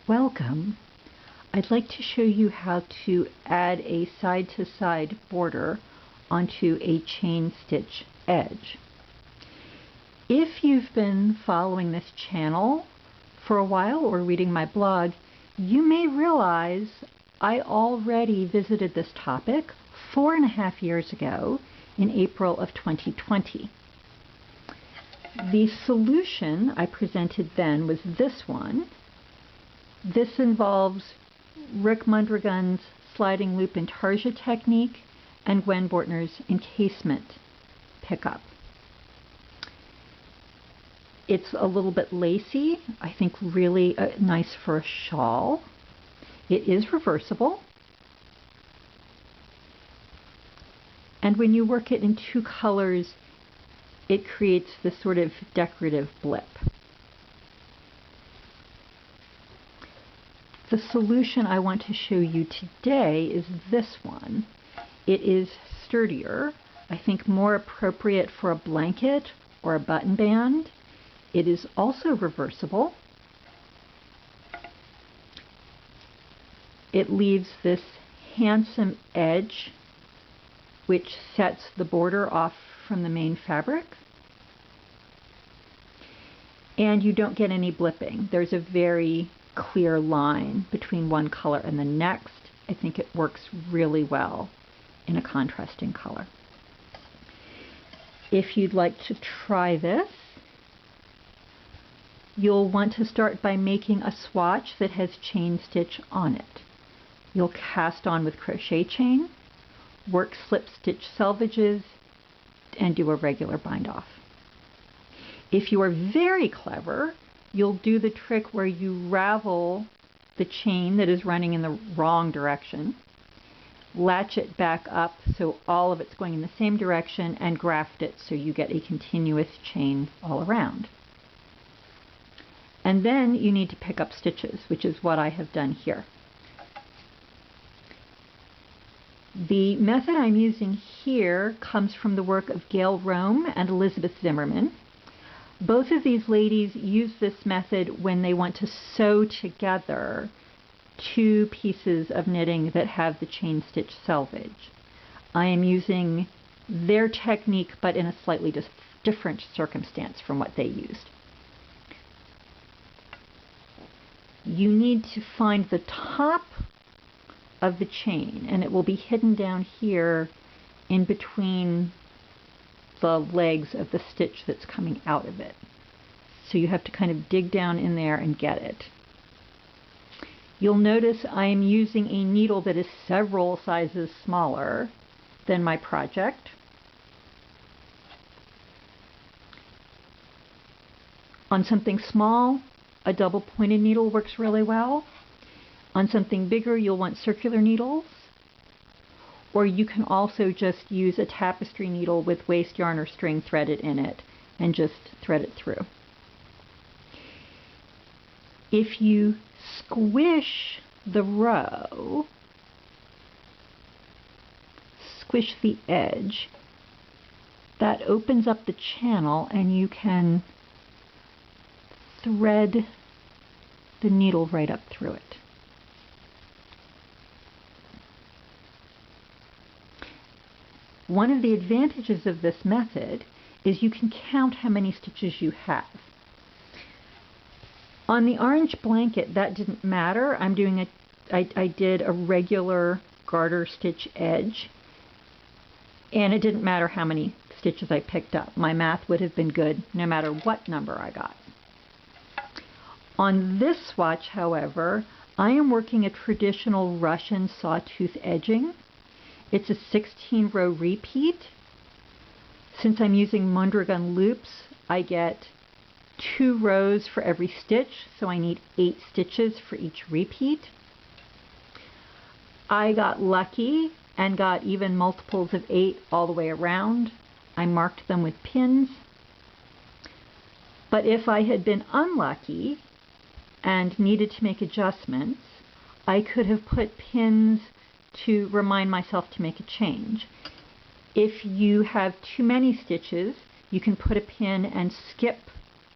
Welcome. I'd like to show you how to add a side-to-side border onto a chain stitch edge. If you've been following this channel for a while or reading my blog, you may realize I already visited this topic 4.5 years ago in April of 2020. The solution I presented then was this one. This involves Rick Mondragon's sliding loop intarsia technique and Gwen Bortner's encasement pickup. It's a little bit lacy, I think really nice for a shawl. It is reversible. And when you work it in 2 colors, it creates this sort of decorative blip. The solution I want to show you today is this one. It is sturdier, I think more appropriate for a blanket or a button band. It is also reversible. It leaves this handsome edge which sets the border off from the main fabric. And you don't get any blipping. There's a very clear line between one color and the next. I think it works really well in a contrasting color. If you'd like to try this, you'll want to start by making a swatch that has chain stitch on it. You'll cast on with crochet chain, work slip stitch selvedges, and do a regular bind off. If you are very clever, you'll do the trick where you ravel the chain that is running in the wrong direction, latch it back up so all of it's going in the same direction, and graft it so you get a continuous chain all around. And then you need to pick up stitches, which is what I have done here. The method I'm using here comes from the work of Gayle Roehm and Elizabeth Zimmermann. Both of these ladies use this method when they want to sew together 2 pieces of knitting that have the chain stitch selvage. I am using their technique but in a slightly different circumstance from what they used. You need to find the top of the chain, and it will be hidden down here in between the legs of the stitch that's coming out of it. So you have to kind of dig down in there and get it. You'll notice I am using a needle that is several sizes smaller than my project. On something small, a double pointed needle works really well. On something bigger, you'll want circular needles. Or you can also just use a tapestry needle with waste yarn or string threaded in it and just thread it through. If you squish the row, squish the edge, that opens up the channel and you can thread the needle right up through it. One of the advantages of this method is you can count how many stitches you have. On the orange blanket, that didn't matter. I did a regular garter stitch edge, and it didn't matter how many stitches I picked up. My math would have been good no matter what number I got. On this swatch, however, I am working a traditional Russian sawtooth edging. It's a 16-row repeat. Since I'm using Mondragon loops, I get 2 rows for every stitch, so I need 8 stitches for each repeat. I got lucky and got even multiples of 8 all the way around. I marked them with pins. But if I had been unlucky and needed to make adjustments, I could have put pins to remind myself to make a change. If you have too many stitches, you can put a pin and skip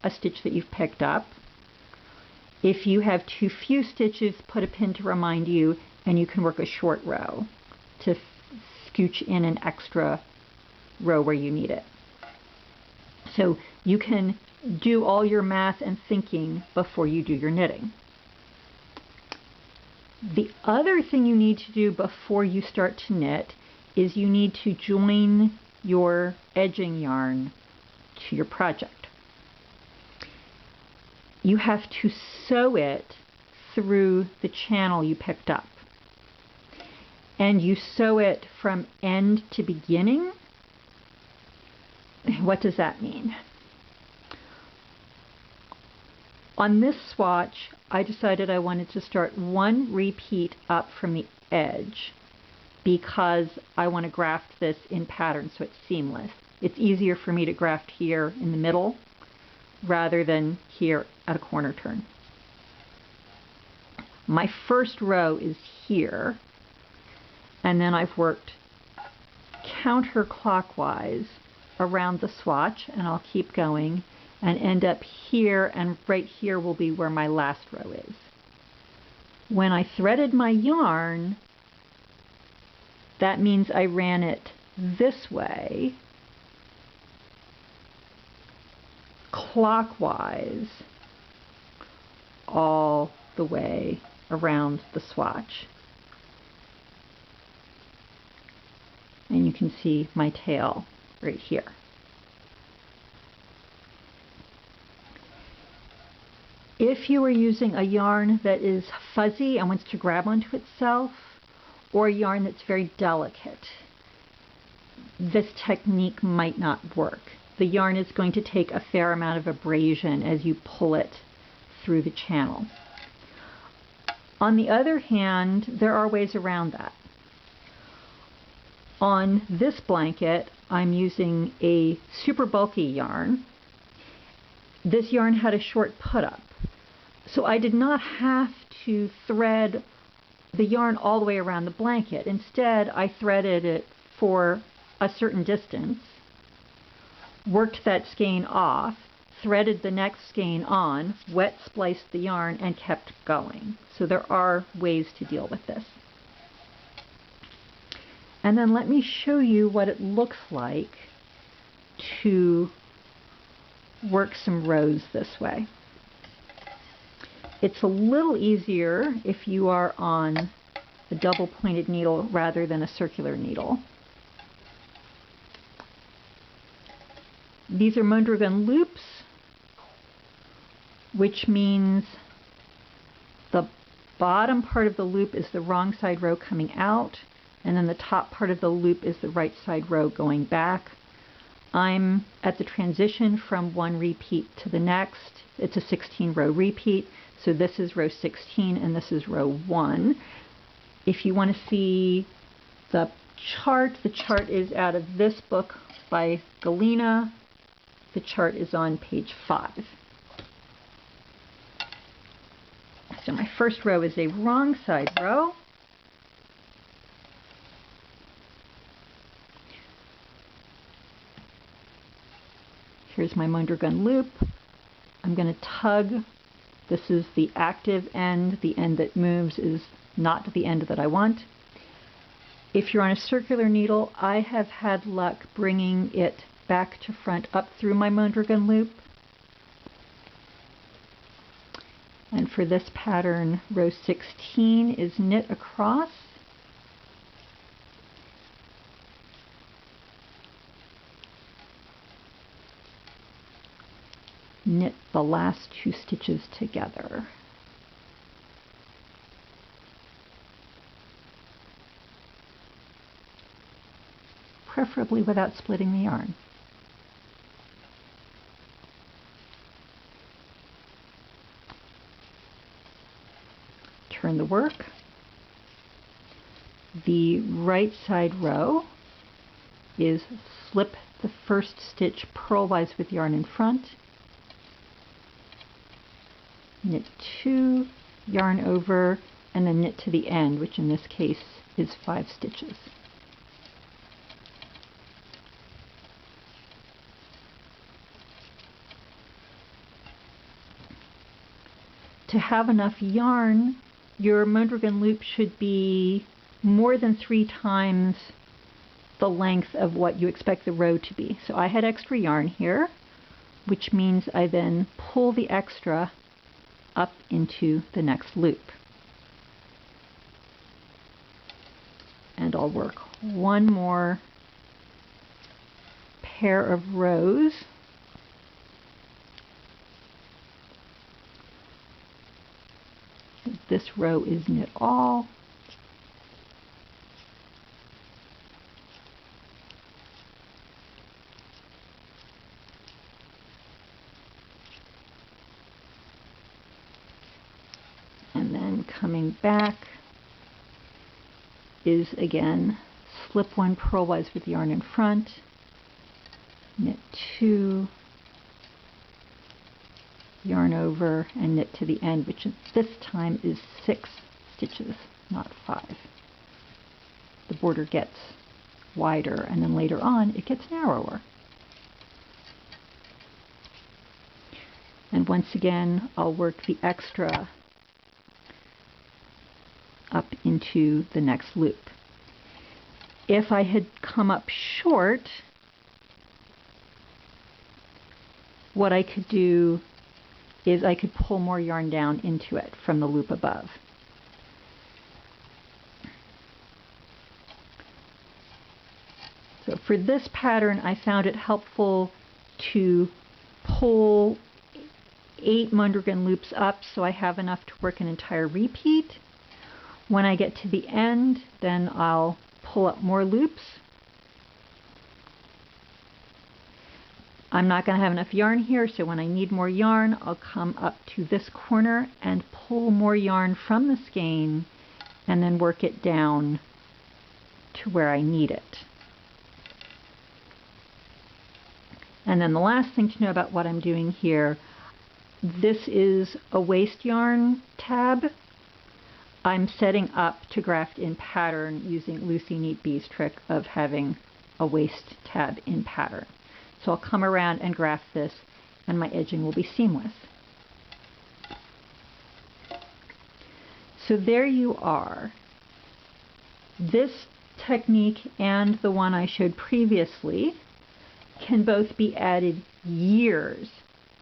a stitch that you've picked up. If you have too few stitches, put a pin to remind you, and you can work a short row to scooch in an extra row where you need it. So you can do all your math and thinking before you do your knitting. The other thing you need to do before you start to knit is you need to join your edging yarn to your project. You have to sew it through the channel you picked up. And you sew it from end to beginning. What does that mean? On this swatch, I decided I wanted to start one repeat up from the edge because I want to graft this in pattern so it's seamless. It's easier for me to graft here in the middle rather than here at a corner turn. My first row is here, and then I've worked counterclockwise around the swatch, and I'll keep going and end up here, and right here will be where my last row is. When I threaded my yarn, that means I ran it this way, clockwise, all the way around the swatch. And you can see my tail right here. If you are using a yarn that is fuzzy and wants to grab onto itself, or a yarn that's very delicate, this technique might not work. The yarn is going to take a fair amount of abrasion as you pull it through the channel. On the other hand, there are ways around that. On this blanket, I'm using a super bulky yarn. This yarn had a short put-up, so I did not have to thread the yarn all the way around the blanket. Instead, I threaded it for a certain distance, worked that skein off, threaded the next skein on, wet spliced the yarn, and kept going. So there are ways to deal with this. And then let me show you what it looks like to work some rows this way. It's a little easier if you are on a double pointed needle rather than a circular needle. These are Mondragon loops, which means the bottom part of the loop is the wrong side row coming out, and then the top part of the loop is the right side row going back. I'm at the transition from one repeat to the next. It's a 16 row repeat, so this is row 16 and this is row 1. If you want to see the chart is out of this book by Galina. The chart is on page 5. So my first row is a wrong side row. Here's my Mondragon loop. I'm going to tug. This is the active end. The end that moves is not the end that I want. If you're on a circular needle, I have had luck bringing it back to front up through my Mondragon loop. And for this pattern, row 16 is knit across. Knit the last 2 stitches together. Preferably without splitting the yarn. Turn the work. The right side row is slip the first stitch purlwise with yarn in front, knit 2, yarn over, and then knit to the end, which in this case is 5 stitches. to have enough yarn, your Mondragon loop should be more than 3 times the length of what you expect the row to be. So I had extra yarn here, which means I then pull the extra up into the next loop. And I'll work one more pair of rows. This row is knit all. And then coming back is again slip 1 purlwise with yarn in front, knit 2, yarn over, and knit to the end, which this time is 6 stitches, not 5. The border gets wider, and then later on it gets narrower. And once again, I'll work the extra up into the next loop. If I had come up short, what I could do is I could pull more yarn down into it from the loop above. So for this pattern, I found it helpful to pull 8 Mondragon loops up so I have enough to work an entire repeat. When I get to the end, then I'll pull up more loops. I'm not going to have enough yarn here, so when I need more yarn, I'll come up to this corner and pull more yarn from the skein and then work it down to where I need it. And then the last thing to know about what I'm doing here, this is a waist yarn tab. I'm setting up to graft in pattern using Lucy Neat Bee's trick of having a waist tab in pattern. So I'll come around and graft this, and my edging will be seamless. So there you are. This technique and the one I showed previously can both be added years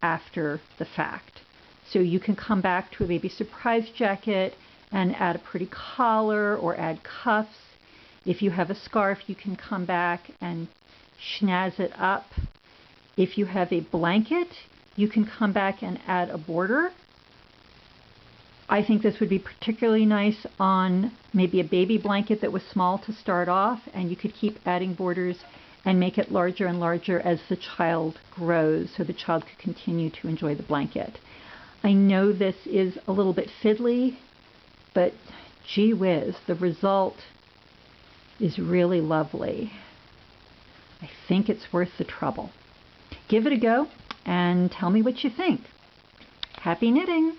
after the fact. So you can come back to a baby surprise jacket and add a pretty collar or add cuffs. If you have a scarf, you can come back and schnazz it up. If you have a blanket, you can come back and add a border. I think this would be particularly nice on maybe a baby blanket that was small to start off, and you could keep adding borders and make it larger and larger as the child grows, so the child could continue to enjoy the blanket. I know this is a little bit fiddly, but gee whiz, the result is really lovely. I think it's worth the trouble. Give it a go and tell me what you think. Happy knitting!